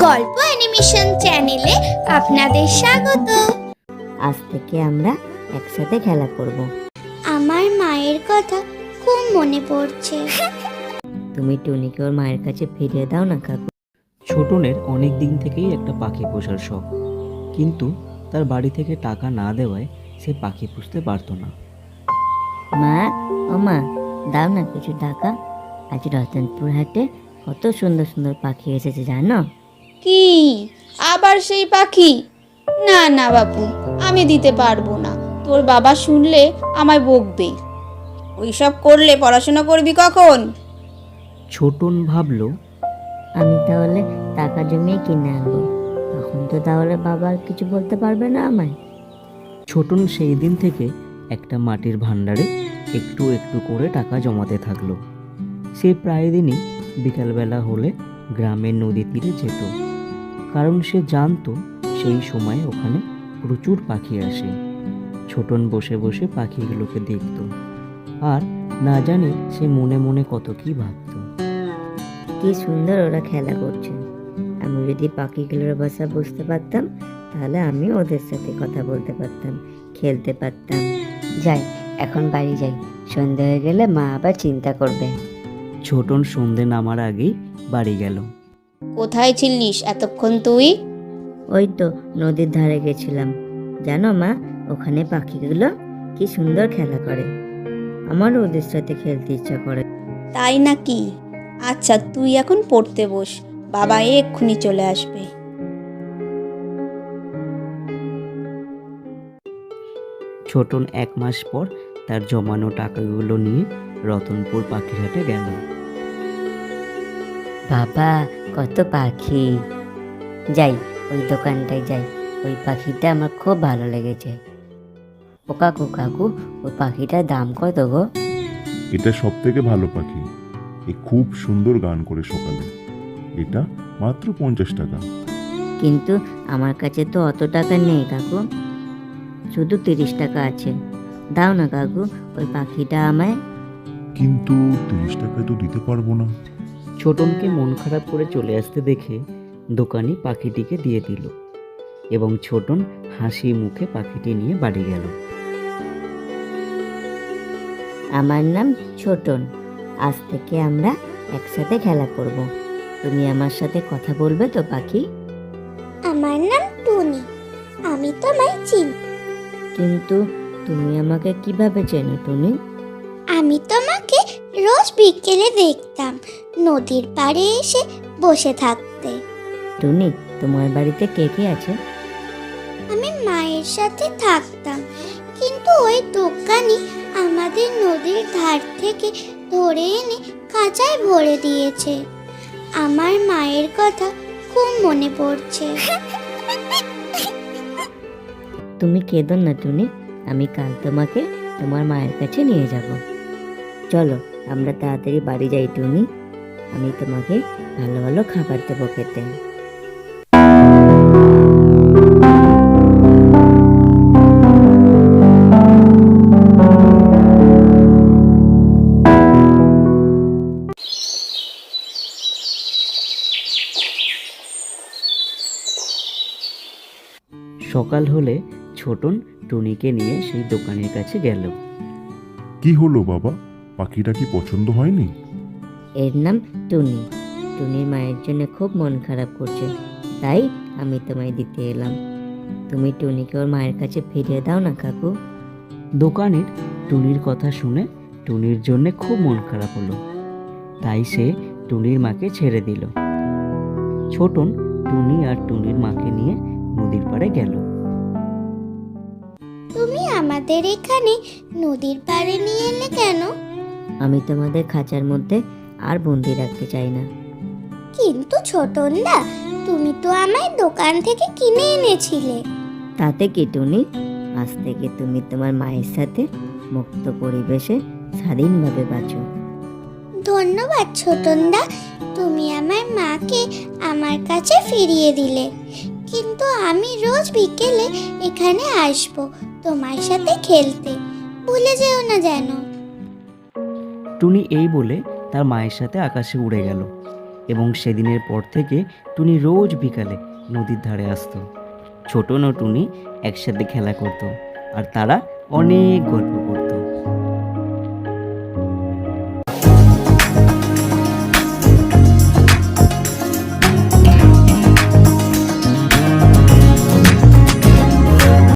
গল্প অ্যানিমেশন চ্যানেলে আপনাদের স্বাগত। আজ থেকে আমরা একসাথে খেলা করব। আমার মায়ের কথা খুব মনে পড়ছে। তুমি টুনিকে ওর মায়ের কাছে ফিরিয়ে দাও না কাকু। ছোটনের অনেক দিন থেকেই একটা পাখি পোষার শখ, কিন্তু তার বাড়ি থেকে টাকা না দেওয়ায় সে পাখি পুষতে পারতো না। মা, ও মা, দাও না কিছু টাকা। আজ রতনপুর হাটে কত সুন্দর সুন্দর পাখি এসেছে জানো? কি আবার সেই পাখি? না না বাপু, আমি দিতে পারবো না। তোর বাবা শুনলে আমায় বকবে। ওইসব করলে পড়াশোনা করবি কখন? ছোটন ভাবলো, আমি তাহলে টাকা জমিয়ে কিনে আনবো, তখন তো তাহলে বাবা আর কিছু বলতে পারবে না আমায়। ছোটন সেই দিন থেকে একটা মাটির ভাণ্ডারে একটু একটু করে টাকা জমাতে থাকলো। সে প্রায় দিনই বিকালবেলা হলে গ্রামের নদী তীরে যেত, কারণ সে জানতো সেই সময় ওখানে প্রচুর পাখি আসে। ছোটন বসে বসে পাখিগুলোকে দেখত, আর না জানি সে মনে মনে কত কি ভাবত। কি সুন্দর ওরা খেলা করছে। আমি যদি পাখিগুলোর ভাষা বুঝতে পারতাম, তাহলে আমি ওদের সাথে কথা বলতে পারতাম, খেলতে পারতাম। যাই, এখন বাড়ি যাই, সন্ধে হয়ে গেলে মা আবার চিন্তা করবে। ছোটন সন্ধে নামার আগেই বাড়ি গেল। কোথায় ছিলিস এতক্ষণ তুই? ওই তো নদীর ধারে গেছিলাম। জানো মা, ওখানে পাখিগুলো কি সুন্দর খেলা করে, আমারও ওদের সাথে খেলতে ইচ্ছা করে। তাই নাকি? আচ্ছা, তুই এখন পড়তে বস, বাবা এক্ষুনি চলে আসবে। ছোটন 1 মাস পর তার জমানো টাকাগুলো নিয়ে রতনপুর পাখিরহাটে গেল। বাবা, কত পাখি! যাই, ওই দোকানটায় যাই। ওই পাখিটা আমার খুব ভালো লেগেছে। ও কাকু, কাকু, ওই পাখিটার দাম কত গো? এটা সব থেকে ভালো পাখি। এ খুব সুন্দর গান করে সকালে। এটা মাত্র 50 টাকা। কিন্তু আমার কাছে তো অত টাকা নেই কাকু, শুধু 30 টাকা আছে। দাও না কাকু, ওই পাখিটা আমায়। কিন্তু 30 টাকায় তো দিতে পারবো না। ছোটনকে মন খারাপ করে চলে আসতে দেখে দোকানি পাখিটিকে দিয়ে দিল, এবং ছোটন হাসি মুখে পাখিটি নিয়ে বাড়ি গেল। আমার নাম ছোটন। আজ থেকে আমরা একসাথে খেলা করব। তুমি আমার সাথে কথা বলবে তো পাখি? আমার নাম টুনি, আমি তোমায় চিনি। কিন্তু তুমি আমাকে কিভাবে চেনো টুনি? আমি তোমাকে রোজ বিকেলে দেখতাম নদীর পাড়ে এসে বসে থাকতে। টুনি, তোমার বাড়িতে কে কে আছে? আমি মায়ের সাথে থাকতাম, কিন্তু ওই দোকানি আমাদের নদীর ধার থেকে ধরে এনে খাঁচায় ভরে দিয়েছে। আমার মায়ের কথা খুব মনে পড়ছে। তুমি কেঁদো না টুনি, আমি কাল তোমাকে তোমার মায়ের কাছে নিয়ে যাব। চলো আমরা তাড়াতাড়ি বাড়ি যাই টুনি, আমি তোমাকে ভালো ভালো খাবার দেবো খেতে। সকাল হলে ছোটন টুনিকে নিয়ে সেই দোকানের কাছে গেল। কি হলো বাবা, পাখিটা কি পছন্দ হয়নি? এর নাম টুনি। টুনির মায়ের জন্য খুব মন খারাপ করছে, তাই আমি তোমায় দিতে এলাম। তুমি টুনিকে ওর মায়ের কাছে ফিরিয়ে দাও না কাকু। দোকানের টুনির কথা শুনে টুনির জন্য খুব মন খারাপ হলো, তাই সে টুনির মাকে ছেড়ে দিল। ছোটন টুনি আর টুনির মাকে নিয়ে নদীর পাড়ে গেল। তুমি আমাদের এখানে নদীর পাড়ে নিয়ে এলে কেন? আমি তোমাদের খাঁচার মধ্যে আর বন্দি রাখতে চাই না। কিন্তু ছোটনদা, তুমি তো আমায় দোকান থেকে কিনে এনেছিলে। তাতে কি টুনি, আজ থেকে তুমি তোমার মায়ের সাথে মুক্ত পরিবেশে স্বাধীনভাবে বাঁচো। ধন্যবাদ ছোটনদা, তুমি আমার মাকে আমার কাছে ফিরিয়ে দিলে। কিন্তু আমি রোজ বিকেলে এখানে আসব তোমার সাথে খেলতে, ভুলে যেও না যেন। টুনি এই বলে তার মায়ের সাথে আকাশে উড়ে গেল। এবং সেদিনের পর থেকে টুনি রোজ বিকালে নদীর ধারে আসতো। ছোটন ও টুনি একসাথে খেলা করতো আর তারা অনেক গল্প করতো।